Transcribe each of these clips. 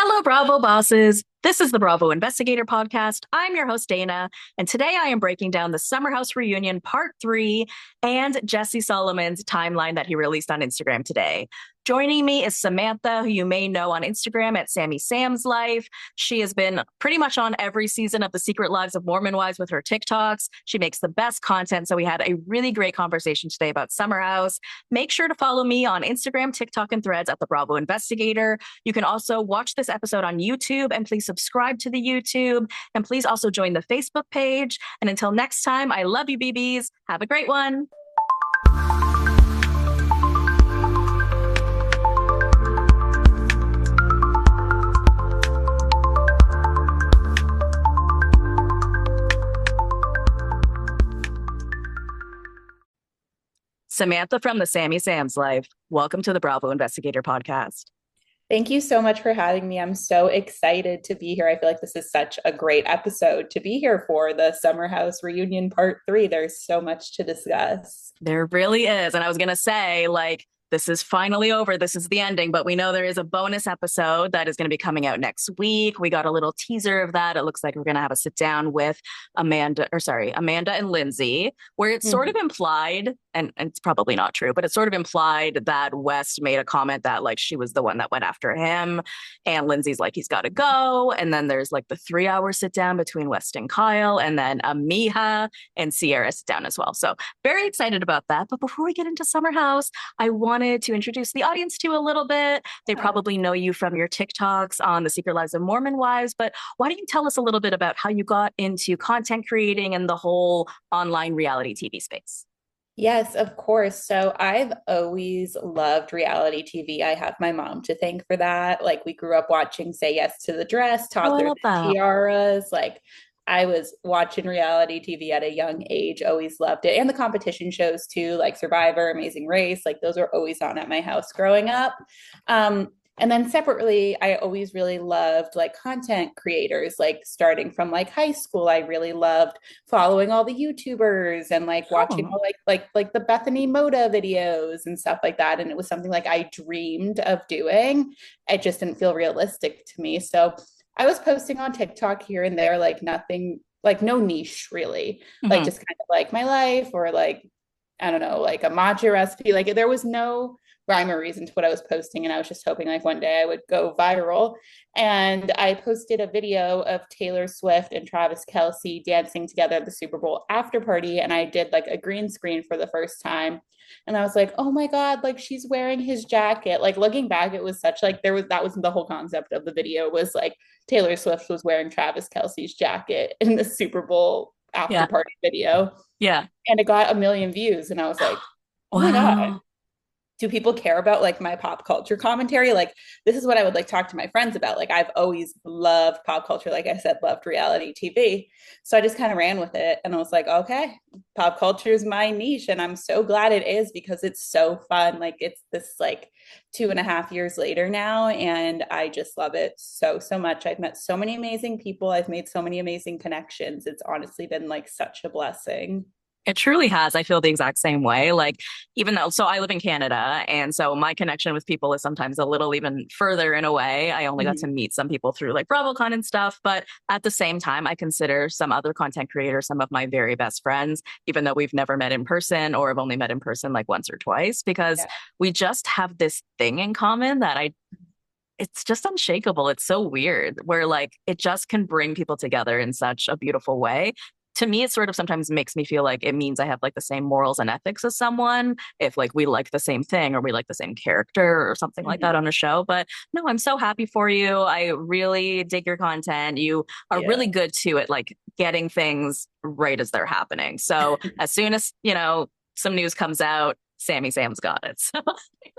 Hello, Bravo bosses. This is the Bravo Investigator Podcast. I'm your host, Dana, and today I am breaking down the Summer House Reunion Part 3 and Jesse Solomon's timeline that he released on Instagram today. Joining me is Samantha, who you may know on Instagram at Sammy Sam's Life. She has been pretty much on every season of The Secret Lives of Mormon Wives with her TikToks. She makes the best content, so we had a really great conversation today about Summer House. Make sure to follow me on Instagram, TikTok, and Threads at The Bravo Investigator. You can also watch this episode on YouTube, and please subscribe to the YouTube, and please also join the Facebook page. And until next time, I love you, BBs. Have a great one. Samantha from the Sammy Sam's Life. Welcome to the Bravo Investigator Podcast. Thank you so much for having me. I'm so excited to be here. I feel like this is such a great episode to be here for the Summer House Reunion Part 3. There's so much to discuss. There really is. And I was going to say, this is finally over. This is the ending, but we know there is a bonus episode that is going to be coming out next week. We got a little teaser of that. It looks like we're going to have a sit down with Amanda and Lindsay, where it's sort of implied, and it's probably not true, but it's sort of implied that West made a comment that she was the one that went after him. And Lindsay's like, he's got to go. And then there's the 3-hour sit down between West and Kyle, and then Amiha and Sierra sit down as well. So very excited about that. But before we get into Summer House, I wanted to introduce the audience to you a little bit. They probably know you from your TikToks on The Secret Lives of Mormon Wives, but why don't you tell us a little bit about how you got into content creating and the whole online reality TV space? Yes, of course. So I've always loved reality TV. I have my mom to thank for that. We grew up watching Say Yes to the Dress, Toddlers and Tiaras. I was watching reality TV at a young age, always loved it. And the competition shows too, like Survivor, Amazing Race, those were always on at my house growing up. And then separately, I always really loved content creators, starting from high school. I really loved following all the YouTubers and watching all the Bethany Moda videos and stuff like that. And it was something I dreamed of doing. It just didn't feel realistic to me. So I was posting on TikTok here and there, nothing, no niche really, just kind of my life or I don't know, a matcha recipe. There was no rhyme or reason to what I was posting. And I was just hoping one day I would go viral. And I posted a video of Taylor Swift and Travis Kelce dancing together at the Super Bowl after party. And I did a green screen for the first time. And I was like, oh my God, she's wearing his jacket. Looking back, it was such that was the whole concept of the video was Taylor Swift was wearing Travis Kelce's jacket in the Super Bowl after party video. Yeah. And it got 1 million views. And I was like, oh my God, do people care about my pop culture commentary? This is what I would talk to my friends about. I've always loved pop culture. Like I said, loved reality TV. So I just kind of ran with it. And I was like, okay, pop culture is my niche. And I'm so glad it is because it's so fun. It's this 2.5 years later now. And I just love it so, so much. I've met so many amazing people. I've made so many amazing connections. It's honestly been such a blessing. It truly has. I feel the exact same way. Even though, so I live in Canada, and so my connection with people is sometimes a little even further in a way. I only got to meet some people through BravoCon and stuff, but at the same time, I consider some other content creators some of my very best friends, even though we've never met in person or have only met in person once or twice, because we just have this thing in common that it's just unshakable. It's so weird where it just can bring people together in such a beautiful way. To me, it sort of sometimes makes me feel like it means I have the same morals and ethics as someone if we like the same thing or we like the same character or something like that on a show. But no, I'm so happy for you. I really dig your content. You are really good too at getting things right as they're happening. So as soon as, some news comes out, Sammy Sam's got it. So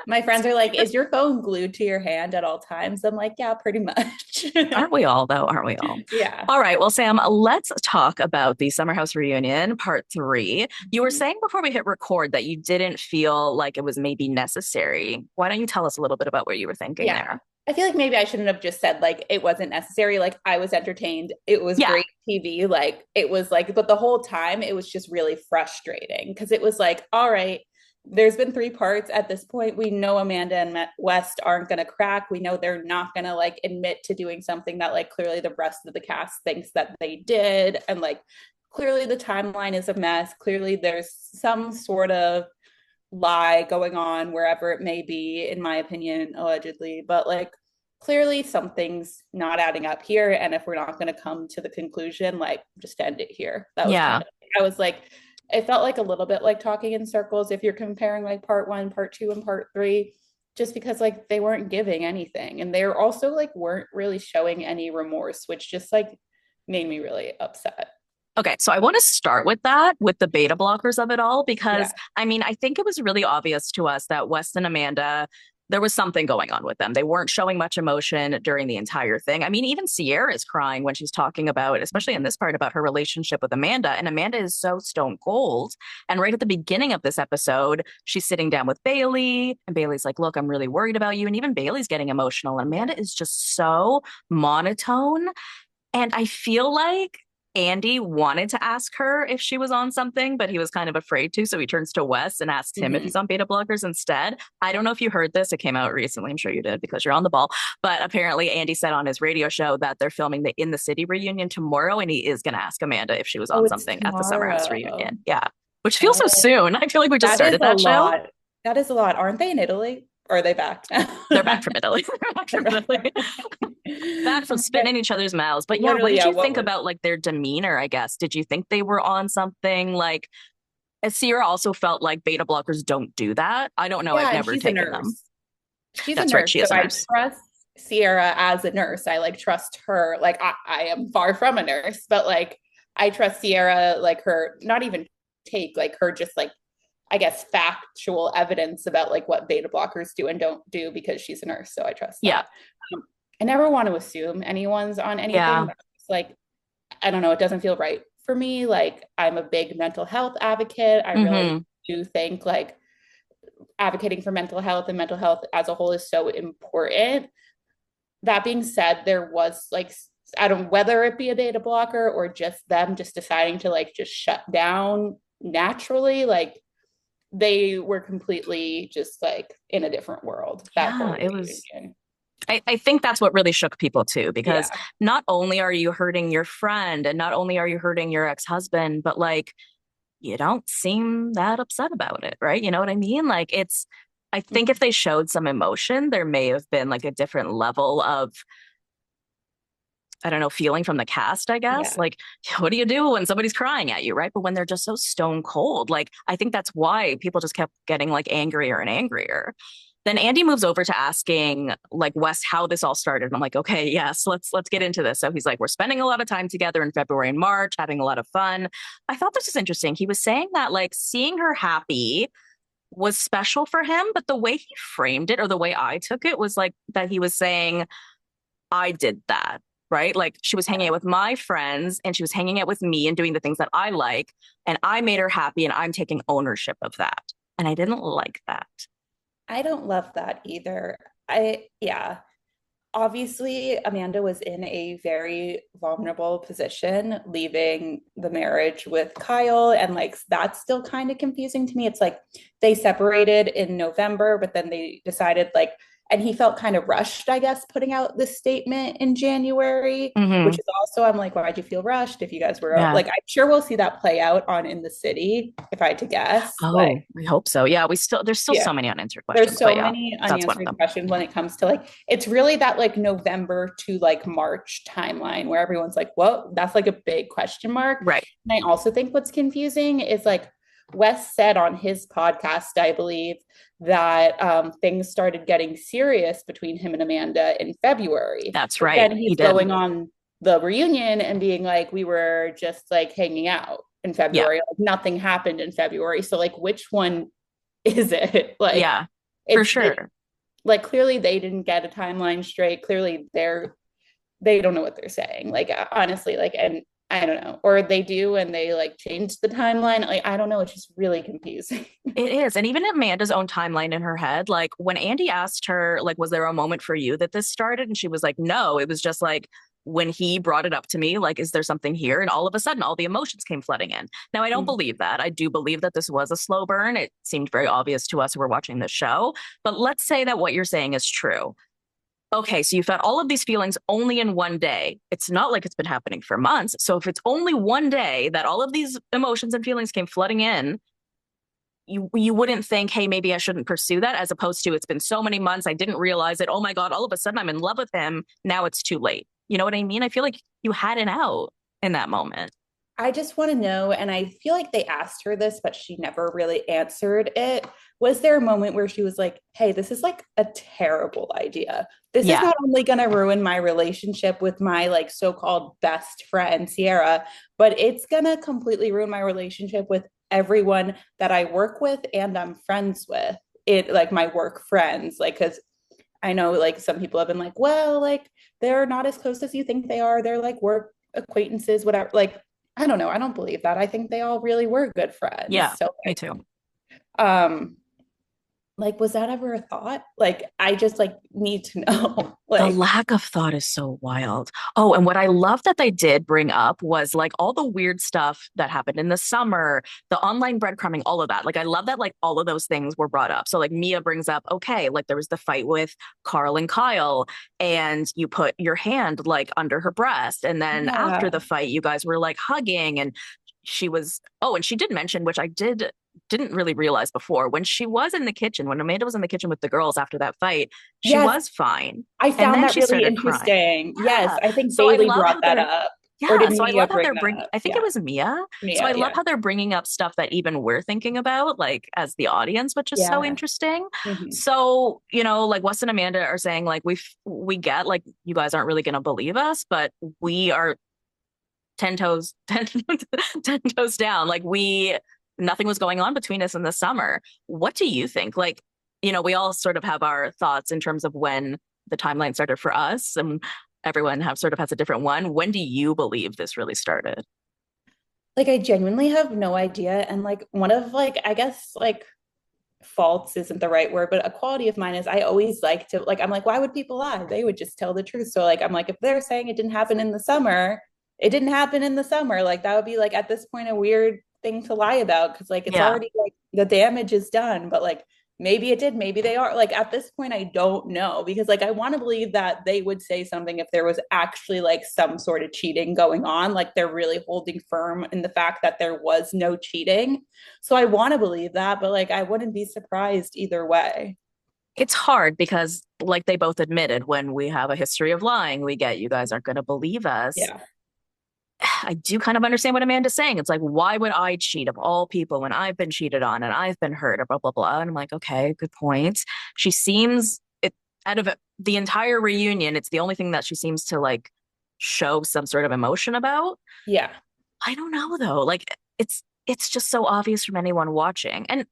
my friends are like, is your phone glued to your hand at all times? I'm like, yeah, pretty much. Aren't we all, though? Aren't we all? Yeah. All right. Well, Sam, let's talk about the Summer House Reunion Part 3. You were saying before we hit record that you didn't feel like it was maybe necessary. Why don't you tell us a little bit about what you were thinking there? I feel maybe I shouldn't have just said it wasn't necessary. I was entertained. It was great TV. It was but the whole time it was just really frustrating because it was all right, there's been 3 parts at this point. We know Amanda and West aren't going to crack. We know they're not going to like admit to doing something that like clearly the rest of the cast thinks that they did. And like clearly the timeline is a mess. Clearly there's some sort of lie going on wherever it may be, in my opinion, allegedly. But like clearly something's not adding up here. And if we're not going to come to the conclusion, like just end it here. That was kind Yeah. of, I was like, it felt like a little bit like talking in circles if you're comparing like part one, part two, and part three, just because like they weren't giving anything. And they were also like weren't really showing any remorse, which just like made me really upset. Okay, so I want to start with that, with the beta blockers of it all, Yeah. because I mean, I think it was really obvious to us that West and Amanda, there was something going on with them. They weren't showing much emotion during the entire thing. I mean, even Sierra is crying when she's talking about, especially in this part, about her relationship with Amanda. And Amanda is so stone cold. And right at the beginning of this episode, she's sitting down with Bailey, and Bailey's like, look, I'm really worried about you. And even Bailey's getting emotional. And Amanda is just so monotone. And I feel like Andy wanted to ask her if she was on something, but he was kind of afraid to. So he turns to Wes and asks him if Mm-hmm. he's on beta blockers instead. I don't know if you heard this. It came out recently. I'm sure you did because you're on the ball. But apparently, Andy said on his radio show that they're filming the In the City reunion tomorrow, and he is going to ask Amanda if she was Oh, on it's something at the Summer House tomorrow. reunion. Yeah, which feels so Oh, soon. I feel like we just that is started a that show. lot. That is a lot. Aren't they in Italy? Or are they back now? They're back from Italy. They're back from Italy. Back from spitting in each other's mouths. But yeah, what Literally, did yeah. you What think was? about like their demeanor, I guess? Did you think they were on something? Like, Sierra also felt like beta blockers don't do that. I don't know. I've Yeah, and never she's a taken them. nurse. She's a That's right. nurse, She so is a I nurse. trust Sierra as a nurse. I like trust her. Like I am far from a nurse, but like I trust Sierra, like her, not even take, like her just like I guess factual evidence about like what beta blockers do and don't do because she's a nurse. So I trust Yeah. that. Um, I never want to assume anyone's on anything. Yeah. But it's like I don't know, it doesn't feel right for me. Like I'm a big mental health advocate. I really Hmm. do think like advocating for mental health and mental health as a whole is so important. That being said, there was like I don't whether it be a beta blocker or just them just deciding to like just shut down naturally, like they were completely just like in a different world that Yeah. whole It was. reunion. I think that's what really shook people too, because Yeah. not only are you hurting your friend and not only are you hurting your ex-husband, but like you don't seem that upset about it, right? You know what I mean? Like I think if they showed some emotion, there may have been like a different level of, I don't know, feeling from the cast, I guess. Yeah. Like, what do you do when somebody's crying at you, right? But when they're just so stone cold, like, I think that's why people just kept getting like angrier and angrier. Then Andy moves over to asking like Wes how this all started. And I'm like, okay, yes, let's get into this. So he's like, we're spending a lot of time together in February and March, having a lot of fun. I thought this was interesting. He was saying that like seeing her happy was special for him, but the way he framed it or the way I took it was like that he was saying, I did that, right? Like she was hanging out with my friends and she was hanging out with me and doing the things that I like, and I made her happy and I'm taking ownership of that. And I didn't like that. I don't love that either. Yeah, obviously Amanda was in a very vulnerable position leaving the marriage with Kyle, and like that's still kind of confusing to me. It's like they separated in November, but then they decided like and he felt kind of rushed, I guess, putting out this statement in January, which Hmm. is also I'm like, why'd you feel rushed if you guys were Yeah. like I'm sure we'll see that play out on In the City if I had to guess. Like Oh, I hope so. Yeah, there's still yeah, so many unanswered there's questions, so but yeah, many that's one of unanswered them. questions when it comes to like it's really that like November to like March timeline where everyone's like, well, that's like a big question mark. Right. And I also think what's confusing is like Wes said on his podcast, I believe, that things started getting serious between him and Amanda in February. That's But right. then He he's did. going on the reunion and being like, we were just like hanging out in Yeah. February. Like nothing happened in February. So like which one is it? Like Yeah, for it sure. like clearly they didn't get a timeline straight. Clearly they don't know what they're saying. Like honestly, like and I don't know. Or they do and they like change the timeline. Like I don't know. It's just really confusing. It is. And even Amanda's own timeline in her head, like when Andy asked her, like, was there a moment for you that this started? And she was like, no, it was just like when he brought it up to me, like, is there something here? And all of a sudden, all the emotions came flooding in. Now, I don't Mhm. believe that. I do believe that this was a slow burn. It seemed very obvious to us who were watching the show. But let's say that what you're saying is true. Okay, so you felt all of these feelings only in one day. It's not like it's been happening for months. So if it's only one day that all of these emotions and feelings came flooding in, you wouldn't think, hey, maybe I shouldn't pursue that, as opposed to it's been so many months, I didn't realize it. Oh my God, all of a sudden I'm in love with him. Now it's too late. You know what I mean? I feel like you had it out in that moment. I just want to know, and I feel like they asked her this, but she never really answered it. Was there a moment where she was like, hey, this is like a terrible idea? This is Yeah. not only going to ruin my relationship with my like so-called best friend, Sierra, but it's going to completely ruin my relationship with everyone that I work with and I'm friends with. It like my work friends, like, because I know like some people have been like, well, like they're not as close as you think they are. They're like work acquaintances, whatever. Like, I don't know. I don't believe that. I think they all really were good friends. Yeah, So me too. um, like, was that ever a thought? Like, I just like need to know. The Like, lack of thought is so wild. Oh, and what I love that they did bring up was like all the weird stuff that happened in the summer, the online breadcrumbing, all of that. Like, I love that like all of those things were brought up. So, like, Mia brings up, okay, like there was the fight with Carl and Kyle, and you put your hand like under her breast. And then after the yeah. fight, you guys were like hugging, and she was, oh, and she did mention, which I didn't really realize before, when she was in the kitchen, when Amanda was in the kitchen with the girls after that fight, she Yes, was fine. I And found then that she really started crying. interesting. Yes, Yeah. I think So I Bailey love brought how that they're, up. Or yeah. did So I Mia love how bring they're that bringing, up? I think it Yeah. was Mia. So Mia, I love yeah. how they're bringing up stuff that even we're thinking about, like as the audience, which is so Yeah. interesting. Mhm. So, like Wes and Amanda are saying, like, we get, like, you guys aren't really going to believe us, but we are 10 toes, 10 toes down. Like, nothing was going on between us in the summer. What do you think? Like, we all sort of have our thoughts in terms of when the timeline started for us, and everyone sort of has a different one. When do you believe this really started? Like I genuinely have no idea. And like one of like, I guess like faults isn't the right word, but a quality of mine is I always like to like I'm like, why would people lie? They would just tell the truth. So like I'm like, if they're saying it didn't happen in the summer, it didn't happen in the summer. Like that would be like at this point a weird thing to lie about because like it's Yeah. already like the damage is done, but like maybe it did, maybe they are. Like at this point, I don't know because like I want to believe that they would say something if there was actually like some sort of cheating going on, like they're really holding firm in the fact that there was no cheating. So I want to believe that, but like I wouldn't be surprised either way. It's hard because, like they both admitted, when we have a history of lying, we get, you guys aren't going to believe us. Yeah. I do kind of understand what Amanda's saying. It's like, why would I cheat of all people when I've been cheated on and I've been hurt or blah, blah, blah. And I'm like, okay, good point. She seems it out of the entire reunion, it's the only thing that she seems to like show some sort of emotion about. Yeah. I don't know though. Like it's just so obvious from anyone watching. And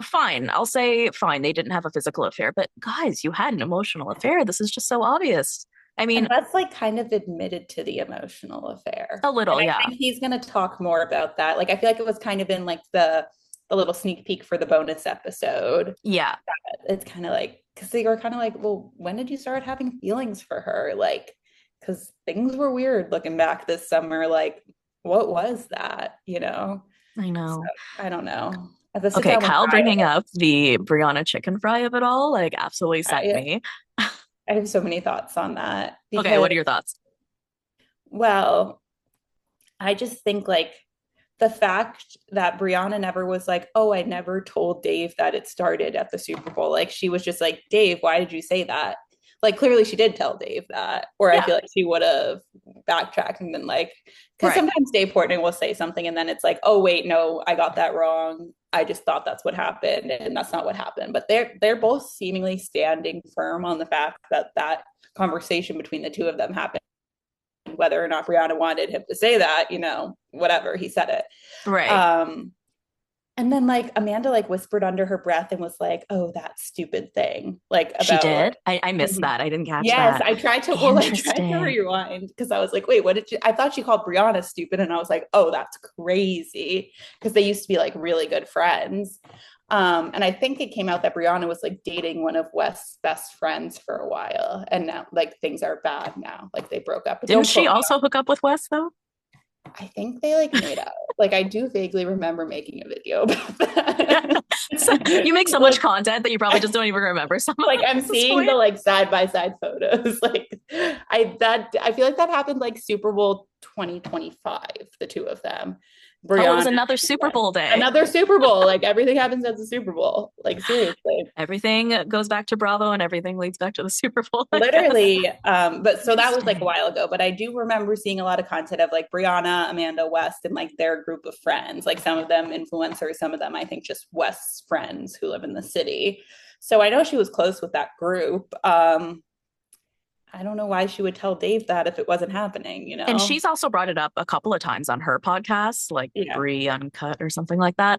fine, I'll say fine, they didn't have a physical affair, but guys, you had an emotional affair. This is just so obvious. I And mean, Beth's like kind of admitted to the emotional affair. a And little, I yeah. think he's going to talk more about that. Like I feel like it was kind of in like the little sneak peek for the bonus episode. Yeah. It's kind of like because they were kind of like, well, when did you start having feelings for her? Like, because things were weird looking back this summer. Like, what was that? I So know. I don't know. I have to sit Okay, down with Kyle bringing Kyle. up the Brianna chicken fry of it all, like, absolutely sent I, me. I have so many thoughts on that Okay, because, what are your thoughts? well, I just think like the fact that Brianna never was like, oh, I never told Dave that it started at the Super Bowl. Like she was just like, Dave, why did you say that? Like clearly she did tell Dave that, or I Yeah, feel like she would have backtracked and been like, because right. sometimes Dave Portnoy will say something and then it's like, oh wait, no, I got that wrong. I just thought that's what happened, and that's not what happened. But they're both seemingly standing firm on the fact that that conversation between the two of them happened. Whether or not Brianna wanted him to say that, whatever, he said it. Right. Um, and then like Amanda like whispered under her breath and was like, "Oh, that stupid thing," like She about like, did. I missed mhm. that. I didn't catch Yes, that. I tried to Interesting. rewind because I was like, wait, what did you? I thought she called Brianna stupid, and I was like, oh, that's crazy because they used to be like really good friends. And I think it came out that Brianna was like dating one of West's best friends for a while, and now like things are bad now. Like they broke up, but Didn't don't she quote me. also hook up with Wes though? I think they like made out. Like I do vaguely remember making a video about that. So you make so much like, content that you probably just don't even remember some of like them I'm at this seeing the point. like side by side photos. Like I feel like that happened like Super Bowl 2025, the two of them. Oh, it was Brianna, another Super Bowl day. another Super Bowl. Like everything happens at the Super Bowl. Like seriously. Everything goes back to Bravo and everything leads back to the Super Bowl, I guess. Literally, but so that was like a Interesting. while ago. But I do remember seeing a lot of content of like Brianna, Amanda, West, and like their group of friends. Like some of them influencers, some of them I think just West's friends who live in the city. So I know she was close with that group. I don't know why she would tell Dave that if it wasn't happening, you And know? she's also brought it up a couple of times on her podcast, like Yeah. Brie Uncut or something like that.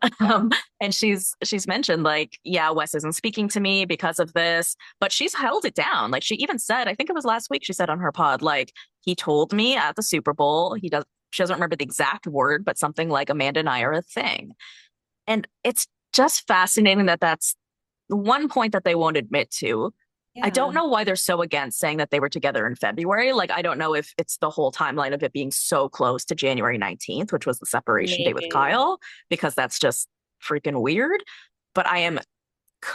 And she's mentioned like, yeah, Wes isn't speaking to me because of this, but she's held it down. Like she even said, I think it was last week, she said on her pod, like he told me at the Super Bowl, she doesn't remember the exact word, but something like Amanda and I are a thing. And it's just fascinating that that's one point that they won't admit to. I don't Yeah. know why they're so against saying that they were together in February. Like, I don't know if it's the whole timeline of it being so close to January 19th, which was the separation date with Maybe. Kyle, because that's just freaking weird. But I am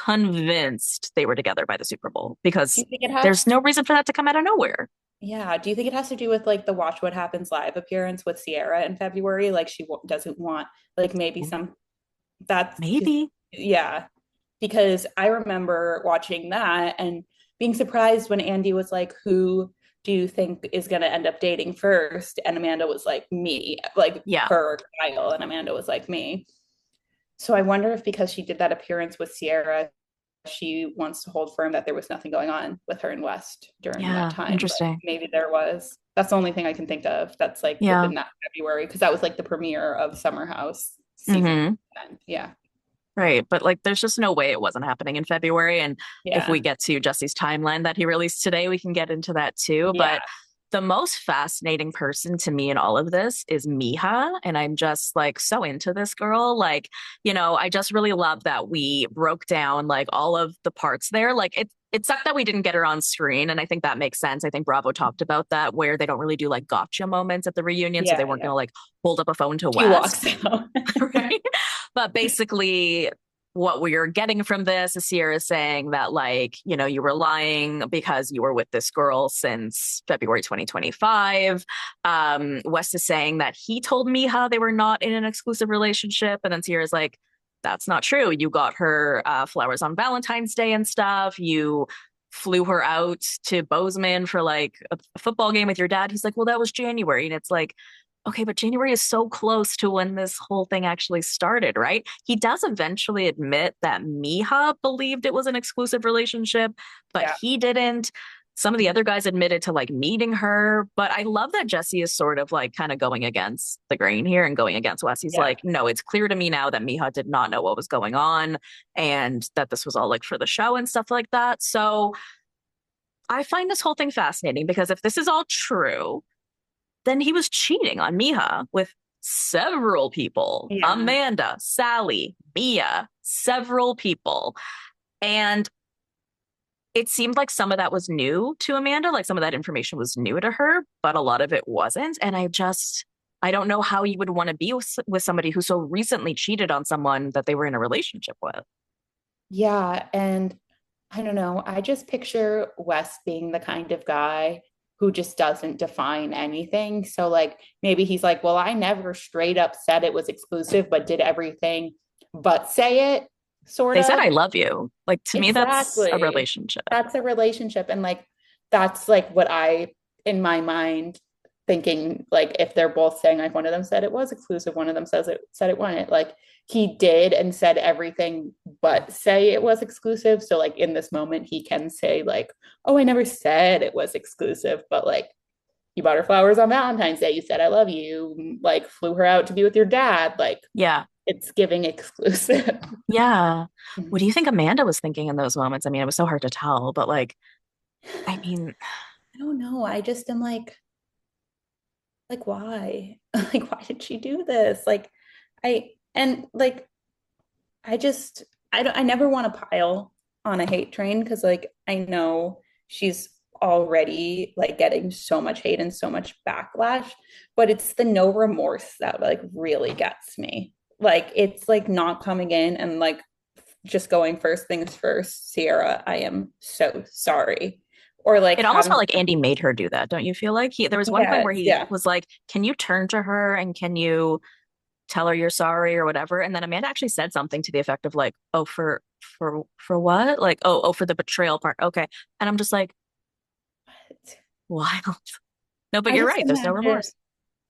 convinced they were together by the Super Bowl Do because you think it there's has no reason for that to come out of nowhere. yeah, do you think it has to do with like the Watch What Happens Live appearance with Sierra in February? Like she doesn't want like maybe some that's because Maybe. yeah, because I remember watching that and being surprised when Andy was like, "Who do you think is going to end up dating first?" And Amanda was like, "Me," like Yeah. her Kyle, and Amanda was like, "Me." So I wonder if because she did that appearance with Sierra, she wants to hold firm that there was nothing going on with her and West during that Yeah. time, but Interesting. maybe there was. That's the only thing I can think of that's like Yeah. within that February because that was like the premiere of Summer House season Hmm. 10. Yeah. Right. But like, there's just no way it wasn't happening in February. And if we Yeah. get to Jesse's timeline that he released today, we can get into that too. Yeah. But the most fascinating person to me in all of this is Miha. And I'm just like so into this girl. Like, I just really love that we broke down like all of the parts there. Like it sucked that we didn't get her on screen. And I think that makes sense. I think Bravo talked about that where they don't really do like gotcha moments at the reunion. So they Yeah. weren't Yeah. gonna like hold up a phone to She West. walks out. Right. But basically, what we're getting from this is Sierra saying that, like, you were lying because you were with this girl since February 2025. West is saying that he told Miha they were not in an exclusive relationship. And then Sierra's like, that's not true. You got her flowers on Valentine's Day and stuff. You flew her out to Bozeman for like a football game with your dad. He's like, well, that was January. And it's like, okay, but January is so close to when this whole thing actually started, right? He does eventually admit that Miha believed it was an exclusive relationship, but Yeah. he didn't. Some of the other guys admitted to like meeting her, but I love that Jesse is sort of like kind of going against the grain here and going against Wes. He's Yeah. like, no, it's clear to me now that Miha did not know what was going on and that this was all like for the show and stuff like that. So I find this whole thing fascinating because if this is all true, then he was cheating on Miha with several people. Yeah. Amanda, Sally, Mia, several people. And it seemed like some of that was new to Amanda, like some of that information was new to her, but a lot of it wasn't. And I don't know how you would want to be with somebody who so recently cheated on someone that they were in a relationship with. Yeah. And I don't know. I just picture Wes being the kind of guy who just doesn't define anything. So, like, maybe he's like, well, I never straight up said it was exclusive, but did everything but say it, sort They said, of. I love you. Like, to me, that's a Exactly. relationship. That's a relationship. And like, that's like what I, in my mind, thinking like if they're both saying like one of them said it was exclusive, one of them said it wasn't. Like he did and said everything but say it was exclusive. So like in this moment, he can say like, oh, I never said it was exclusive, but like you bought her flowers on Valentine's Day. You said I love you. Like flew her out to be with your dad. Like Yeah. it's giving exclusive. Yeah. What do you think Amanda was thinking in those moments? I mean, it was so hard to tell, but like, I mean, I don't know. I just am like why? Like why did she do this? Like I and like I just I never want to pile on a hate train because like I know she's already like getting so much hate and so much backlash, but it's the no remorse that like really gets me. Like it's like not coming in and like just going first things first, Sierra, I am so sorry. Or like It almost having felt like Andy made her do that, don't you feel like? There was one point where yes, he yeah. was like, "Can you turn to her and can you tell her you're sorry or whatever?" And then Amanda actually said something to the effect of like, "Oh, for what? Like, oh, for the betrayal part." Okay. And I'm just like, wild. No, but I you're just right. There's no imagine remorse.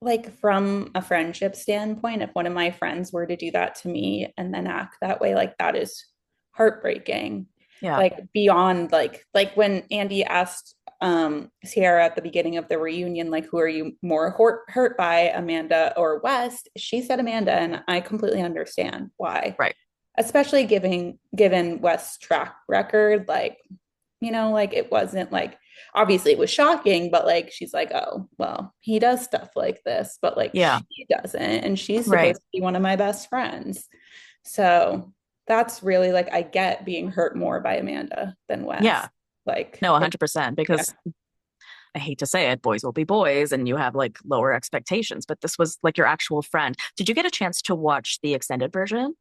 like from a friendship standpoint, if one of my friends were to do that to me and then act that way, like that is heartbreaking. Yeah. Like beyond like when Andy asked Sierra at the beginning of the reunion, like who are you more hurt by, Amanda or West? She said Amanda, and I completely understand why. Right. Especially given West's track record, like like it wasn't like obviously it was shocking, but like she's like, oh, well, he does stuff like this, but like Yeah. she doesn't. And she's Right. supposed to be one of my best friends. So that's really like I get being hurt more by Amanda than Yeah. Wes. Like No, it, 100% yeah. because I hate to say it, boys will be boys and you have like lower expectations, but this was like your actual friend. Did you get a chance to watch the extended version?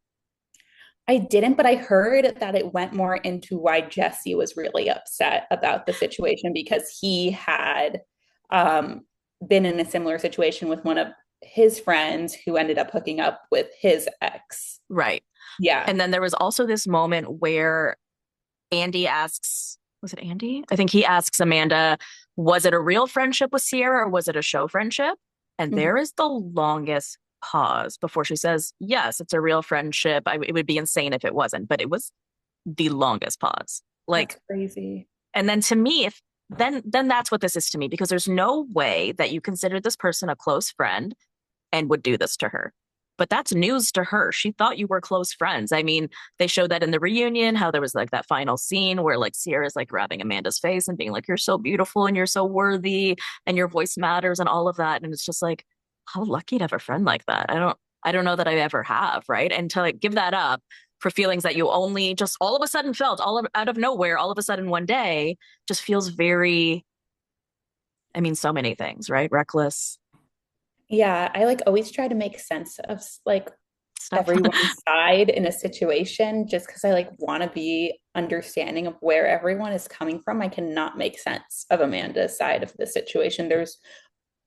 I didn't, but I heard that it went more into why Jesse was really upset about the situation because he had um, been in a similar situation with one of his friends who ended up hooking up with his ex. Right. Yeah. And then there was also this moment where Andy asks, was it Andy? I think he asks Amanda, was it a real friendship with Sierra or was it a show friendship? And Mhm. there is the longest pause before she says, yes, it's a real friendship. It would be insane if it wasn't, but it was the longest pause. That's Like, crazy. and then to me, if then that's what this is to me, because there's no way that you consider this person a close friend and would do this to her. But that's news to her. She thought you were close friends. I mean, they showed that in the reunion, how there was like that final scene where like Sierra's like grabbing Amanda's face and being like, you're so beautiful and you're so worthy and your voice matters and all of that. And it's just like, how lucky to have a friend like that. I don't know that I ever have, right? And to like give that up for feelings that you only just all of a sudden felt out of nowhere, all of a sudden one day, just feels very, I mean, so many things, right? Reckless Yeah, I like always try to make sense of like stuff. everyone's side in a situation just because I like want to be understanding of where everyone is coming from. I cannot make sense of Amanda's side of the situation. There's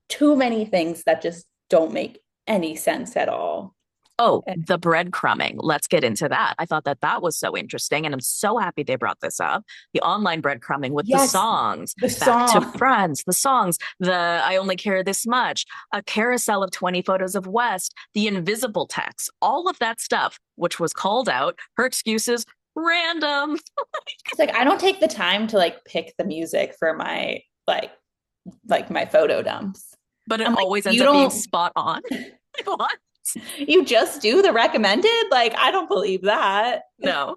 too many things that just don't make any sense at all. Oh, And the breadcrumbing. Let's get into that. I thought that that was so interesting, and I'm so happy they brought this up. The online breadcrumbing with the yes, songs, the back to song. friends, the songs, the I only care this much, a carousel of 20 photos of West, the invisible text, all of that stuff, which was called out. Her excuses, random. It's like I don't take the time to like pick the music for my like my photo dumps. But it I'm like, always ends you up being don't spot on. What? you just do the recommended? Like, I don't believe that. No.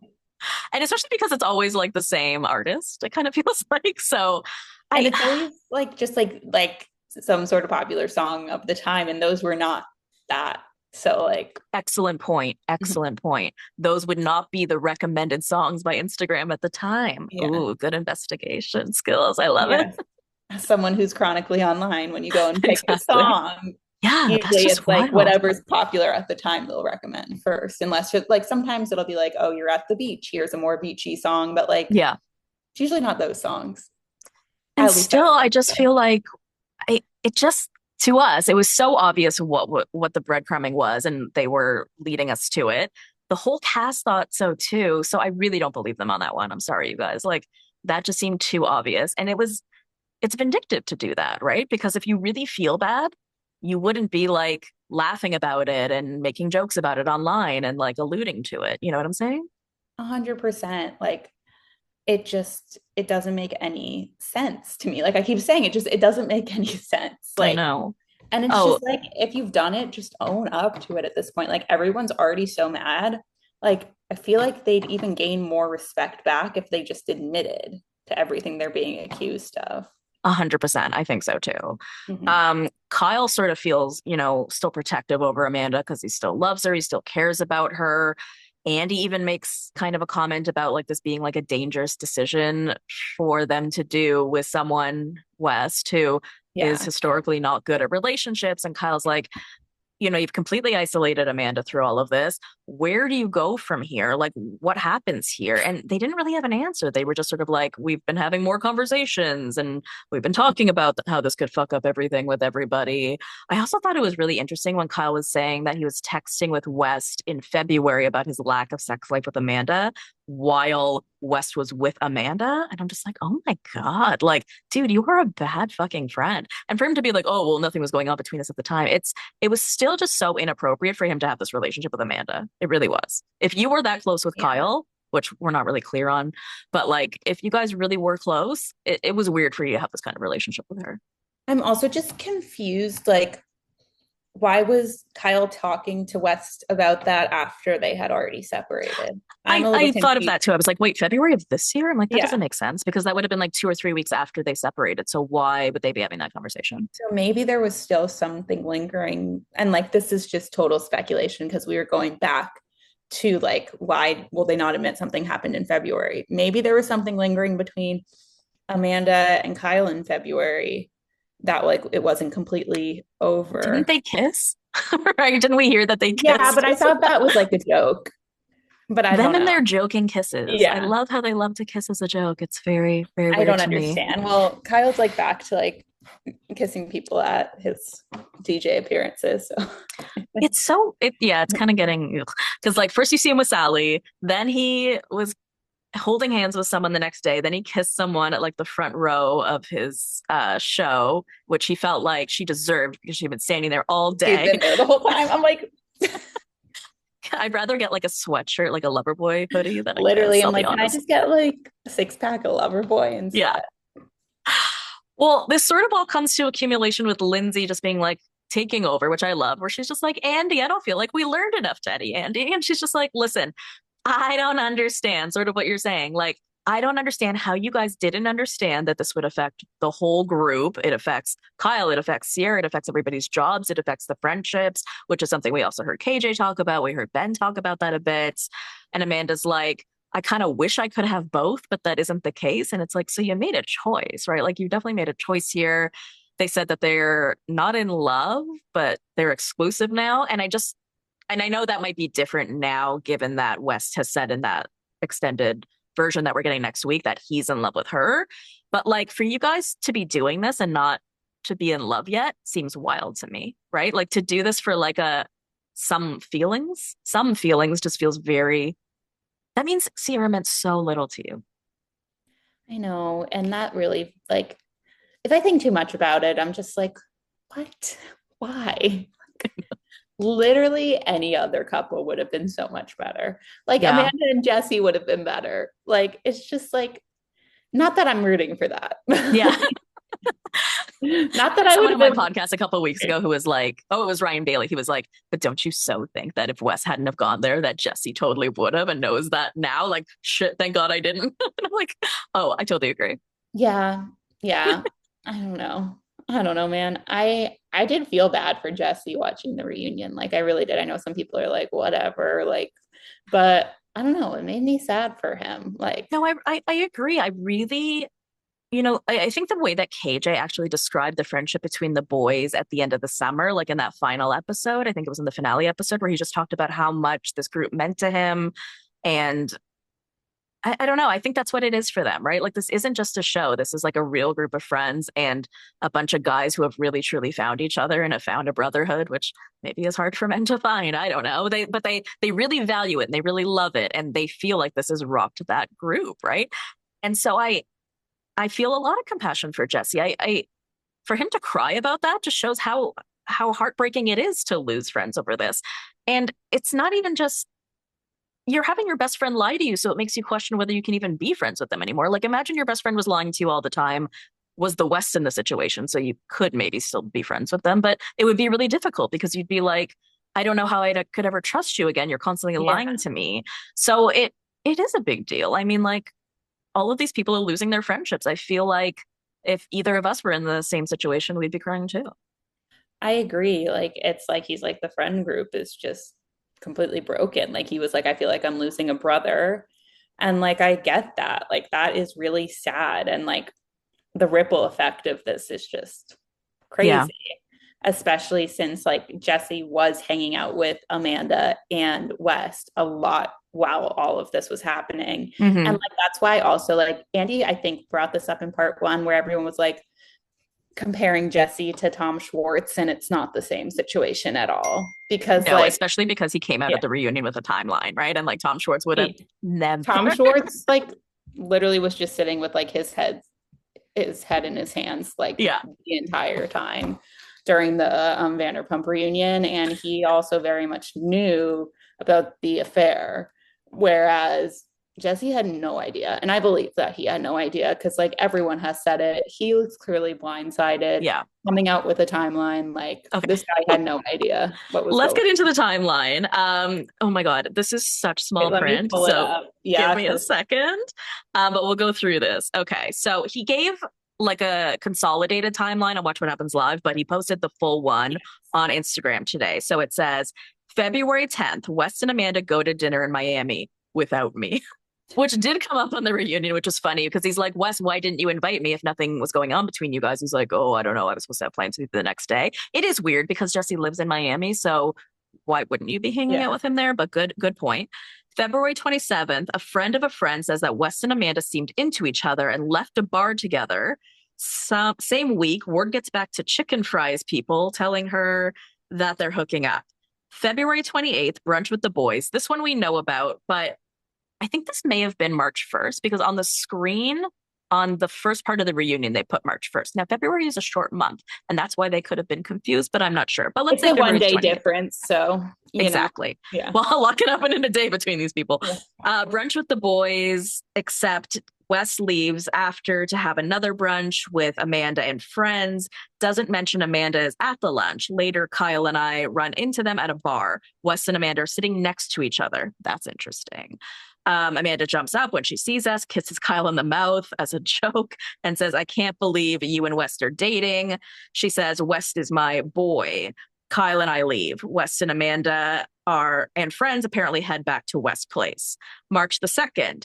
And especially because it's always like the same artist, it kind of feels like. So And I it's always like just like some sort of popular song of the time, and those were not that. So like, excellent point. Excellent point. Those would not be the recommended songs by Instagram at the time. yeah, Ooh, good investigation skills. I love it. yeah. As someone who's chronically online, when you go and pick a Exactly. song, Yeah, that's usually just it's like wild. whatever's popular at the time they'll recommend first, unless you're like sometimes it'll be like, oh, you're at the beach, here's a more beachy song, but like Yeah. it's usually not those songs. And At least still, that's I just feel like it just to us, it was so obvious what the breadcrumbing was, and they were leading us to it. The whole cast thought so too. So I really don't believe them on that one. I'm sorry, you guys. Like that just seemed too obvious. And it's vindictive to do that, right? Because if you really feel bad, you wouldn't be like laughing about it and making jokes about it online and like alluding to it. You know what I'm saying? 100%. Like it doesn't make any sense to me. Like I keep saying, it doesn't make any sense. I Like, know. and it's Oh, just like if you've done it, just own up to it at this point. Like everyone's already so mad. Like I feel like they'd even gain more respect back if they just admitted to everything they're being accused of. 100%. I think so too. Mhm. Kyle sort of feels, still protective over Amanda because he still loves her. He still cares about her. Andy even makes kind of a comment about like this being like a dangerous decision for them to do with someone, West, who is Yeah. historically not good at relationships. And Kyle's like, you've completely isolated Amanda through all of this. Where do you go from here? Like, what happens here? And they didn't really have an answer. They were just sort of like, we've been having more conversations and we've been talking about how this could fuck up everything with everybody. I also thought it was really interesting when Kyle was saying that he was texting with West in February about his lack of sex life with Amanda while West was with Amanda. And I'm just like, oh my God, like, dude, you are a bad fucking friend. And for him to be like, oh, well, nothing was going on between us at the time, it was still just so inappropriate for him to have this relationship with Amanda. It really was. If you were that close with Yeah. Kyle, which we're not really clear on, but like if you guys really were close, it was weird for you to have this kind of relationship with her. I'm also just confused. Like, why was Kyle talking to West about that after they had already separated? I'm I, a little I thought of confused. that too. I was like, wait, February of this year? I'm like, that doesn't Yeah. make sense because that would have been like 2 or 3 weeks after they separated. So why would they be having that conversation? So maybe there was still something lingering. And like, this is just total speculation because we were going back to like, why will they not admit something happened in February? Maybe there was something lingering between Amanda and Kyle in February that like it wasn't completely Didn't over. they kiss? Right? Didn't we hear that they Yeah, kissed? but I thought that was like a joke, but I Them don't and know. their joking kisses. I Yeah, love how they love to kiss as a joke. It's very, very I weird don't to me. understand. Well, Kyle's like back to like kissing people at his DJ appearances. So Yeah, it's kind of getting, because like first you see him with Sally, then he was holding hands with someone the next day, then he kissed someone at like the front row of his show, which he felt like she deserved because she'd been standing there all she's day. been there the whole time. I'm like, I'd rather get like a sweatshirt, like a Loverboy hoodie than a literally, kiss, I'm I'll be like, can I honest. just get like a 6 pack of Loverboy Yeah. instead? Well, this sort of all comes to accumulation with Lindsay just being like taking over, which I love, where she's just like, Andy, I don't feel like we learned enough, Teddy, Andy. And she's just like, listen, I don't understand sort of what you're saying. Like, I don't understand how you guys didn't understand that this would affect the whole group. It affects Kyle, it affects Sierra, it affects everybody's jobs, it affects the friendships, which is something we also heard KJ talk about. We heard Ben talk about that a bit. And Amanda's like, I kind of wish I could have both, but that isn't the case. And it's like, so you made a choice, right? Like, you definitely made a choice here. They said that they're not in love, but they're exclusive now. And I know that might be different now, given that West has said in that extended version that we're getting next week that he's in love with her. But like for you guys to be doing this and not to be in love yet seems wild to me, right? Like to do this for like some feelings just feels very, that means Sierra meant so little to you. I know. And that really, like, if I think too much about it, I'm just like, what? Why? Literally any other couple would have been so much better. Like Yeah. Amanda and Jesse would have been better. Like it's just like not that I'm rooting for that. Yeah. Not that Had I would someone have on my been. podcast a couple of weeks ago who was like, oh, it was Ryan Bailey. He was like, but don't you so think that if Wes hadn't have gone there, that Jesse totally would have and knows that now? Like, shit, thank God I didn't. And I'm like, oh, I totally agree. Yeah. Yeah. I don't know. I don't know, man. I did feel bad for Jesse watching the reunion. Like I really did. I know some people are like, whatever, like, but I don't know. It made me sad for him. Like, No, I agree. I really, I think the way that KJ actually described the friendship between the boys at the end of the summer, like in that final episode, I think it was in the finale episode where he just talked about how much this group meant to him. And I don't know. I think that's what it is for them, right? Like this isn't just a show. This is like a real group of friends and a bunch of guys who have really truly found each other and have found a brotherhood, which maybe is hard for men to find. I don't know. But they really value it and they really love it and they feel like this has rocked that group, right? And so I feel a lot of compassion for Jesse. I for him to cry about that just shows how heartbreaking it is to lose friends over this. And it's not even just you're having your best friend lie to you, so it makes you question whether you can even be friends with them anymore. Like imagine your best friend was lying to you all the time. Was the West in the situation, so you could maybe still be friends with them, but it would be really difficult because you'd be like, I don't know how I could ever trust you again. You're constantly yeah. lying to me. So it is a big deal. I mean, like all of these people are losing their friendships. I feel like if either of us were in the same situation, we'd be crying too. I agree. Like it's like he's like the friend group is just completely broken. Like he was like, I feel like I'm losing a brother. And like I get that. Like that is really sad. And like the ripple effect of this is just Yeah. crazy, especially since like Jesse was hanging out with Amanda and West a lot while all of this was happening. And Hmm. like that's why also like Andy, I think, brought this up in part one where everyone was like comparing Jesse to Tom Schwartz, and it's not the same situation at all. Because No, like, especially because he came out yeah, at the reunion with a timeline, right? And like Tom Schwartz would have he, never. Tom Schwartz like literally was just sitting with like his head in his hands like Yeah. the entire time during the Vanderpump reunion, and he also very much knew about the affair, whereas Jesse had no idea, and I believe that he had no idea because like everyone has said it. He was clearly blindsided, Yeah. coming out with a timeline. Like Okay. this guy had no idea what was Let's going get into the timeline. Oh my God, this is such on. small Let me print. pull it So up. give Yeah, me a because second. But we'll go through this. Okay. So he gave like a consolidated timeline on Watch What Happens Live, but he posted the full one on Instagram today. So it says February 10th, West and Amanda go to dinner in Miami without me. Which did come up on the reunion, which was funny because he's like, Wes, why didn't you invite me if nothing was going on between you guys? He's like, oh, I don't know. I was supposed to have plans with you the next day. It is weird because Jesse lives in Miami, so why wouldn't you be hanging out yeah. with him there? But good point. February 27th, a friend of a friend says that Wes and Amanda seemed into each other and left a bar together. Same week, word gets back to Chicken Fries people telling her that they're hooking up. February 28th, brunch with the boys. This one we know about, but I think this may have been March 1st because on the screen on the first part of the reunion, they put March 1st. Now, February is a short month, and that's why they could have been confused, but I'm not sure. But let's It's say a one February day 28th. difference, so Exactly. yeah. Well, a lot can happen in a day between these people. Yeah. Brunch with the boys, except Wes leaves after to have another brunch with Amanda and friends. Doesn't mention Amanda is at the lunch. Later, Kyle and I run into them at a bar. Wes and Amanda are sitting next to each other. That's interesting. Amanda jumps up when she sees us, kisses Kyle in the mouth as a joke, and says, I can't believe you and West are dating. She says, West is my boy. Kyle and I leave. West and Amanda are and friends apparently head back to West Place. March the 2nd.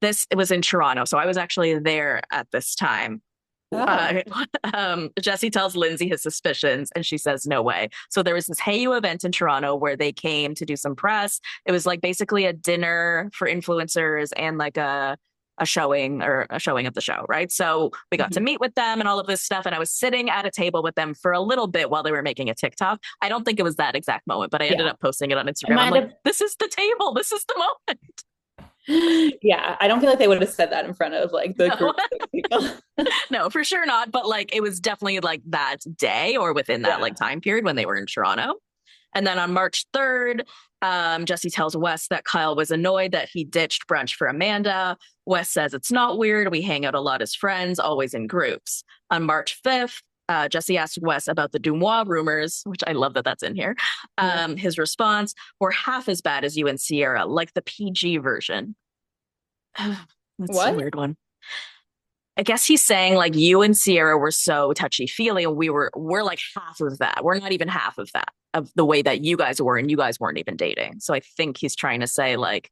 This it was in Toronto, so I was actually there at this time. Oh. Uh, Jesse tells Lindsay his suspicions, and she says, no way. So there was this Hey You event in Toronto where they came to do some press. It was like basically a dinner for influencers and like a showing or a showing of the show, right? So we got to Mhm. meet with them and all of this stuff. And I was sitting at a table with them for a little bit while they were making a TikTok. I don't think it was that exact moment, but I ended Yeah. up posting it on It Instagram. I'm might like, have. this is the table. This is the moment. Yeah, I don't feel like they would have said that in front of like the No. group of people. No, for sure not. But like it was definitely like that day or within that Yeah. like time period when they were in Toronto. And then on March 3rd, Jesse tells Wes that Kyle was annoyed that he ditched brunch for Amanda. Wes says it's not weird. We hang out a lot as friends, always in groups. On March 5th, Jesse asked Wes about the Dumois rumors, which I love that that's in here. Yeah. His response, we're half as bad as you and Sierra, like the PG version. That's a What? weird one. I guess he's saying like you and Sierra were so touchy feely, and we're like half of that. We're not even half of that of the way that you guys were, and you guys weren't even dating. So I think he's trying to say like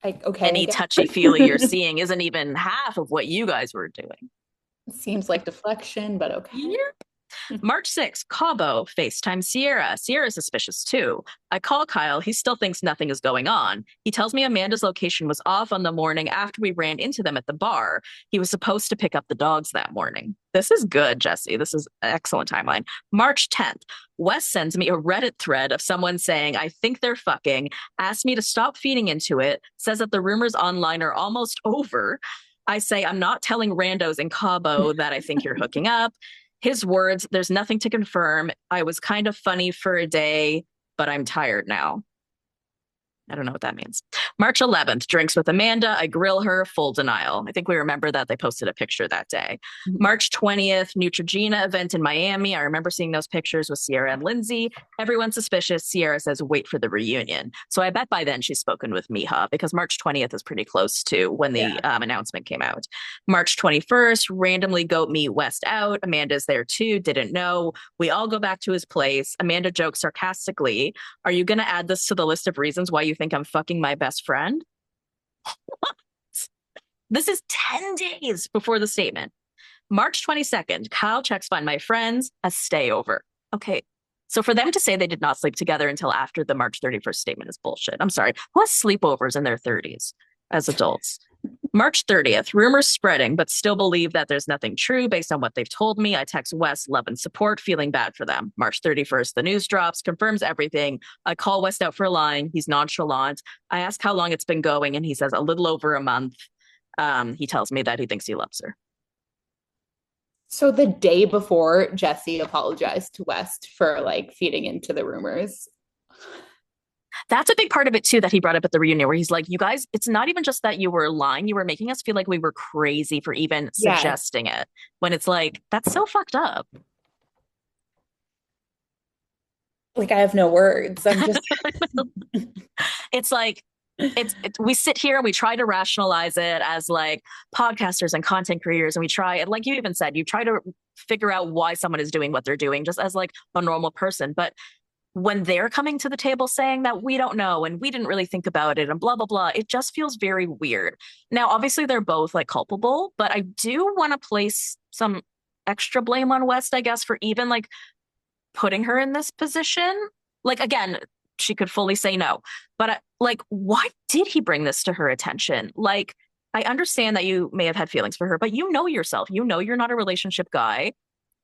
Okay, I any guess. touchy feely you're seeing isn't even half of what you guys were doing. Seems like deflection, but okay. Yeah. March 6th, Cabo FaceTime Sierra. Sierra's suspicious too. I call Kyle. He still thinks nothing is going on. He tells me Amanda's location was off on the morning after we ran into them at the bar. He was supposed to pick up the dogs that morning. This is good, Jesse. This is an excellent timeline. March 10th, Wes sends me a Reddit thread of someone saying, I think they're fucking, asks me to stop feeding into it, says that the rumors online are almost over. I say, I'm not telling randos in Cabo that I think you're hooking up. His words, there's nothing to confirm. I was kind of funny for a day, but I'm tired now. I don't know what that means. March 11th, drinks with Amanda. I grill her, full denial. I think we remember that they posted a picture that day. March 20th, Neutrogena event in Miami. I remember seeing those pictures with Sierra and Lindsay. Everyone suspicious. Sierra says, wait for the reunion. So I bet by then she's spoken with Miha because March 20th is pretty close to when the Yeah. announcement came out. March 21st, randomly goat meet West out. Amanda's there too, didn't know. We all go back to his place. Amanda jokes sarcastically, are you going to add this to the list of reasons why you think I'm fucking my best friend? This is 10 days before the statement. March 22nd, Kyle checks Find My Friends, a stayover. Okay. So for them to say they did not sleep together until after the March 31st statement is bullshit. I'm sorry. Who has sleepovers in their 30s as adults? March 30th, rumors spreading, but still believe that there's nothing true based on what they've told me. I text Wes, love and support, feeling bad for them. March 31st, the news drops, confirms everything. I call West out for a line. He's nonchalant. I ask how long it's been going, and he says a little over a month. He tells me that he thinks he loves her. So the day before, Jesse apologized to West for like feeding into the rumors. That's a big part of it too that he brought up at the reunion where he's like, you guys, it's not even just that you were lying, you were making us feel like we were crazy for even Yes. suggesting it, when it's like, that's so fucked up. Like I have no words. I'm just It's like we sit here and we try to rationalize it as like podcasters and content creators, and we try, and like you even said, you try to figure out why someone is doing what they're doing just as like a normal person. But when they're coming to the table saying that we don't know and we didn't really think about it and blah blah blah, it just feels very weird. Now obviously they're both like culpable, but I do want to place some extra blame on West, I guess, for even like putting her in this position. Like again, she could fully say no, but like why did he bring this to her attention? Like I understand that you may have had feelings for her, but you know yourself, you know you're not a relationship guy.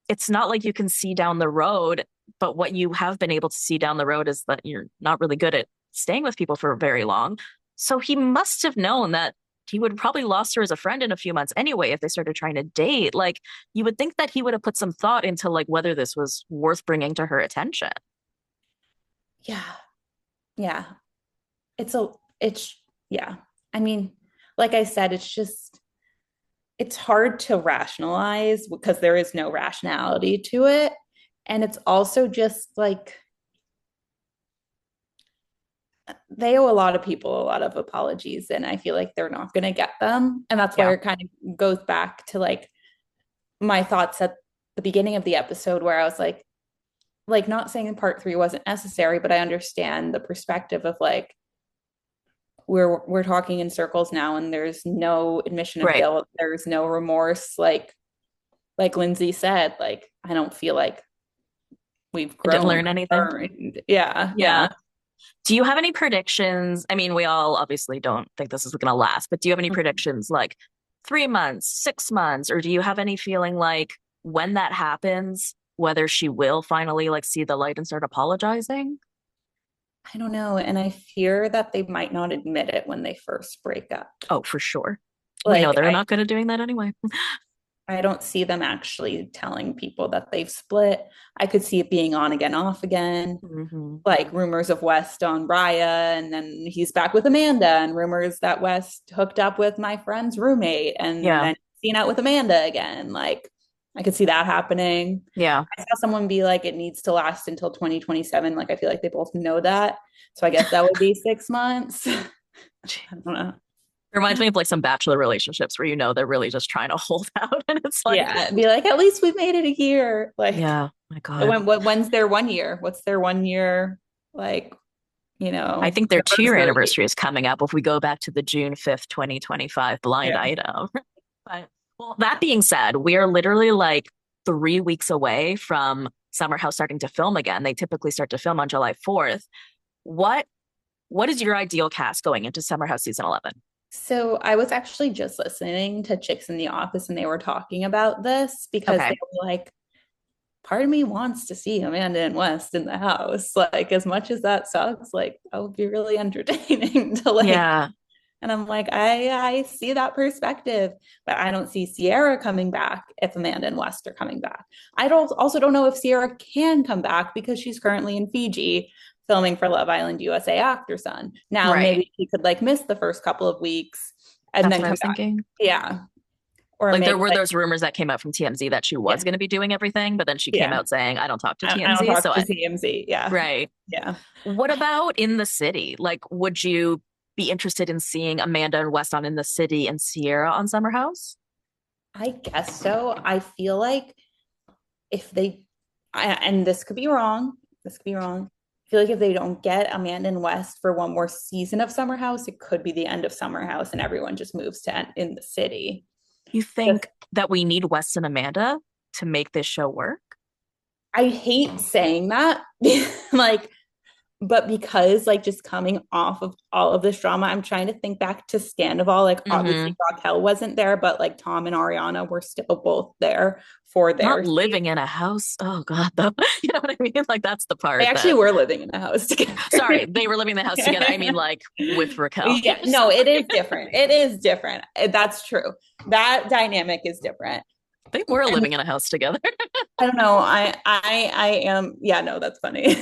It's not like you can see down the road, but what you have been able to see down the road is that you're not really good at staying with people for very long. So he must have known that he would have probably lost her as a friend in a few months anyway if they started trying to date. Like you would think that he would have put some thought into like whether this was worth bringing to her attention. yeah. Yeah. It's yeah. I mean, like I said, it's hard to rationalize because there is no rationality to it. And it's also just like they owe a lot of people a lot of apologies, and I feel like they're not going to get them. And that's why Yeah. it kind of goes back to like my thoughts at the beginning of the episode where I was like not saying part three wasn't necessary, but I understand the perspective of like we're talking in circles now and there's no admission of Right. guilt, there's no remorse, like Lindsay said, like I don't feel like we've I didn't grown learn anything. or learned. Yeah, Yeah. yeah. Do you have any predictions? I mean, we all obviously don't think this is going to last, but do you have any predictions like 3 months, 6 months, or do you have any feeling like when that happens, whether she will finally like see the light and start apologizing? I don't know, and I fear that they might not admit it when they first break up. Oh, for sure. We know Like they're not good at doing that anyway. I don't see them actually telling people that they've split. I could see it being on again, off again, Hmm. like rumors of West on Raya, and then he's back with Amanda, and rumors that West hooked up with my friend's roommate, and Yeah. then seen out with Amanda again. Like I could see that happening. Yeah. I saw someone be like, it needs to last until 2027. Like I feel like they both know that. So I guess that would be 6 months. I don't know. Reminds me of like some bachelor relationships where you know they're really just trying to hold out and it's like, Yeah, be like, at least we made it a year. Like yeah, my God. when's their 1 year? What's their 1 year like, I think their 2 year anniversary? anniversary is coming up if we go back to the June 5th, 2025 blind Yeah. item. But well, that being said, we are literally like 3 weeks away from Summer House starting to film again. They typically start to film on July 4th. What what is your ideal cast going into Summer House season 11? So I was actually just listening to Chicks in the Office and they were talking about this because Okay. they were like, part of me wants to see Amanda and West in the house. Like, as much as that sucks, like that would be really entertaining to like. Yeah. And I'm like, I see that perspective, but I don't see Sierra coming back if Amanda and West are coming back. I don't also don't know if Sierra can come back because she's currently in Fiji. filming for Love Island USA after Sun. Now Right. maybe she could like miss the first couple of weeks and That's then what I come was back. thinking. Yeah. Or Like there make were like those rumors that came out from TMZ that she was yeah, going to be doing everything, but then she came yeah. out saying, I don't talk to I don't TMZ. talk So to I, TMZ. Yeah. right. Yeah. What about In the City? Like, would you be interested in seeing Amanda and West on In the City and Sierra on Summer House? I guess so. I feel like if they, and this could be wrong, this could be wrong. I feel like if they don't get Amanda and West for one more season of Summer House, it could be the end of Summer House and everyone just moves to In the City. You Just, think that we need West and Amanda to make this show work? I hate saying that. Like, but because like just coming off of all of this drama, I'm trying to think back to Scandival. Like Hmm. obviously Raquel wasn't there, but like Tom and Ariana were still both there for Not their living in a house. Oh God, though. You know what I mean? Like that's the they part actually that, were living in a house together. sorry, they were living in the house together. I mean, like with Raquel. Yeah, no, it is different. It is different. That's true. That dynamic is different. They were And living in a house together. I don't know. I am. Yeah, no, that's funny.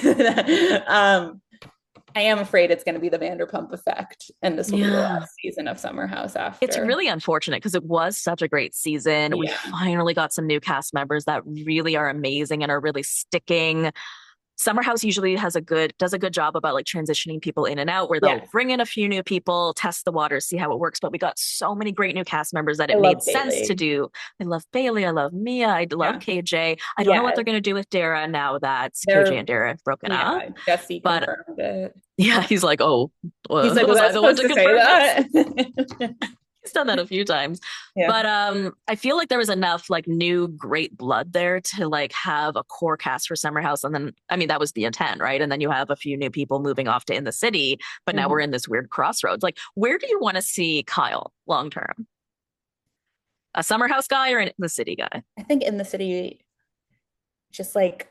I am afraid it's going to be the Vanderpump effect, and this will be the Yeah. last season of Summer House It's after. really unfortunate because it was such a great season. We Yeah, finally got some new cast members that really are amazing and are really sticking. Summer House usually does a good job about like transitioning people in and out where they'll yeah. bring in a few new people, test the waters, see how it works. But we got so many great new cast members that I it made love sense to Bailey. do. I love Bailey. I love Mia. I love Yeah, KJ. I don't know what yeah. they're going to do with Dara now that KJ They're and Dara have broken up. yeah. Jesse But confirmed it. yeah, Yeah. he's like, oh, He's like, was was I I the one supposed to to say confirm this? that? He's done that a few times. Yeah. But I feel like there was enough like new great blood there to like have a core cast for Summer House. And then I mean that was the intent, right? And then you have a few new people moving off to In the City, but now we're Mhm. in this weird crossroads. Like, where do you want to see Kyle long term? A Summer House guy or an In the City guy? I think in the city, just like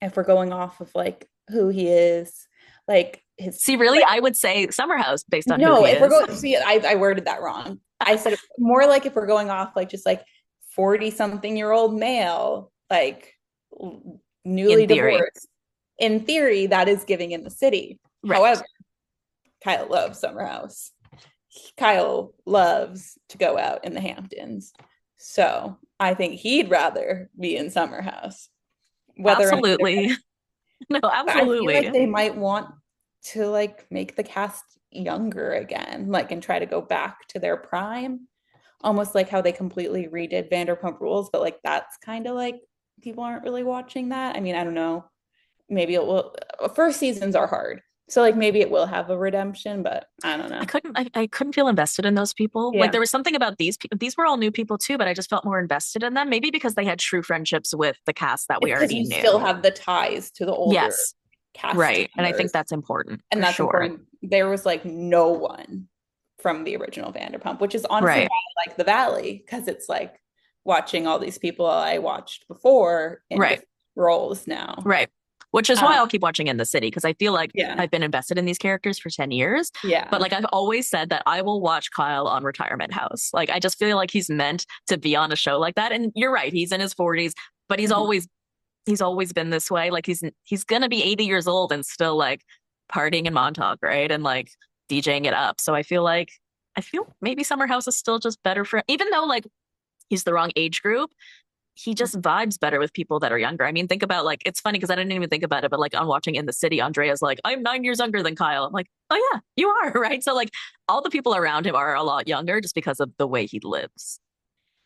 if we're going off of like who he is, like his See, really, I would say Summer House based on who no, he if we're is. going see I worded that wrong. I said more like if we're going off like just like 40 something year old male, like In newly theory. divorced. In theory, that is giving in the city. Right. However, Kyle loves Summer House. Kyle loves to go out in the Hamptons. So I think he'd rather be in Summer House. Whether or not Absolutely. No, I feel like absolutely. they might want to like make the cast younger again, like and try to go back to their prime, almost like how they completely redid Vanderpump Rules, but like that's kind of like people aren't really watching that. I mean, I don't know. Maybe it will. First seasons are hard, so like maybe it will have a redemption, but I don't know. I couldn't feel invested in those people. Like Yeah, there was something about these people. These were all new people too, but I just felt more invested in them. Maybe because they had true friendships with the cast that it's we because already you still knew. have the ties to the older Yes, cast right. And I think members, that's important and for that's sure. important. There was like no one from the original Vanderpump, which is honestly why Right. I like the Valley because it's like watching all these people I watched before in Right. different roles now. Right. Which is why Um, I'll keep watching In the City because I feel like yeah, I've been invested in these characters for 10 years. But yeah. like I've always said that I will watch Kyle on Retirement House. Like I just feel like he's meant to be on a show like that. And you're right, he's in his 40s, but Mhm. he's always been this way. Like he's gonna be 80 years old and still like partying in Montauk, right? And like DJing it up. So I feel maybe Summer House is still just better for him, even though like he's the wrong age group. He just vibes better with people that are younger. I mean, think about like it's funny because I didn't even think about it, but like on watching In the City, Andrea's like, I'm 9 years younger than Kyle. I'm like, oh yeah, you are, right? So like all the people around him are a lot younger just because of the way he lives.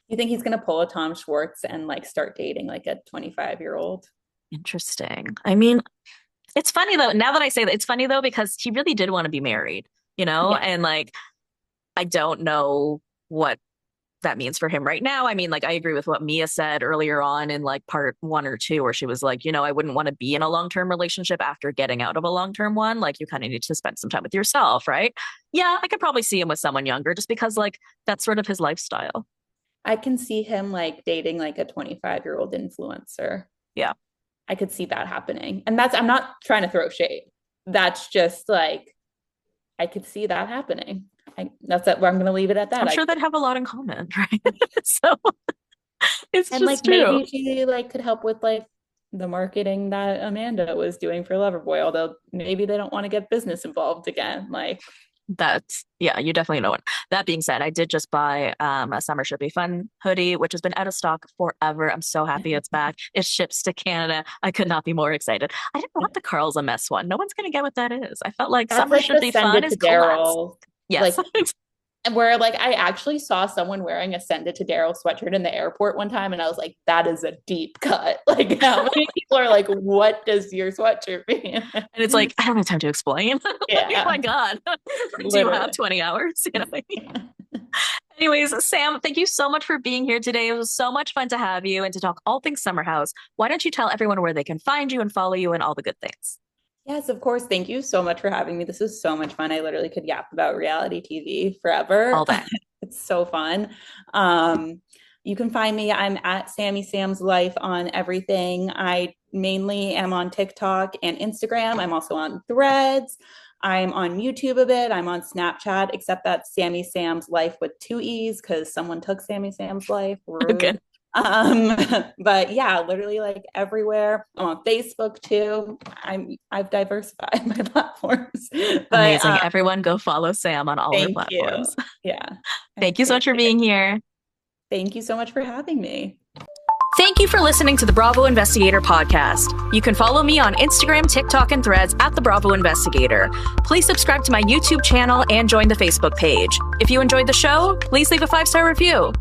You think he's gonna pull a Tom Schwartz and like start dating like a 25-year-old? Interesting. I mean, it's funny though. Now that I say that, it's funny though because he really did want to be married, you know? Yeah. And like I don't know what that means for him right now. I mean, like I agree with what Mia said earlier on in like part 1 or 2, where she was like, I wouldn't want to be in a long-term relationship after getting out of a long-term one. Like you kind of need to spend some time with yourself, right? Yeah, I could probably see him with someone younger just because like that's sort of his lifestyle. I can see him like dating like a 25-year-old influencer. Yeah. I could see that happening. And that's, I'm not trying to throw shade. That's just like, I could see that happening. That's where I'm going to leave it at that. I'm sure they'd have a lot in common, right? So it's and just like true. maybe she like could help with like the marketing that Amanda was doing for Loverboy, although maybe they don't want to get business involved again. Like, That's, yeah, you definitely know it. That being said, I did just buy a Summer Should Be Fun hoodie, which has been out of stock forever. I'm so happy it's back. It ships to Canada. I could not be more excited. I didn't want the Carl's a Mess one. No one's gonna get what that is. I felt like that's Summer like Should the Be send Fun it is to class. Daryl. Yes. Like, and where like I actually saw someone wearing a Send It to Daryl sweatshirt in the airport one time, and I was like, that is a deep cut. Like, how many people are like, what does your sweatshirt mean? And it's like, I don't have time to explain. Like, oh my Yeah, God. Do you have literally. 20 hours? You know what I mean? Anyways, Sam, thank you so much for being here today. It was so much fun to have you and to talk all things Summer House. Why don't you tell everyone where they can find you and follow you and all the good things? Yes, of course. Thank you so much for having me. This was so much fun. I literally could yap about reality TV forever. All day. It's so fun. Um, you can find me. I'm at Sammy Sam's Life on everything. I mainly am on TikTok and Instagram. I'm also on Threads. I'm on YouTube a bit. I'm on Snapchat, except that's Sammy Sam's Life with two E's because someone took Sammy Sam's life. Okay. Rude. But yeah, literally like everywhere. I'm on Facebook too. I've diversified my platforms. But Amazing. Everyone go follow Sam on all her thank you. platforms. Yeah. I Thank you so much for appreciate it. being here. Thank you so much for having me. Thank you for listening to the Bravo Investigator podcast. You can follow me on Instagram, TikTok, and Threads at the Bravo Investigator. Please subscribe to my YouTube channel and join the Facebook page. If you enjoyed the show, please leave a 5-star review.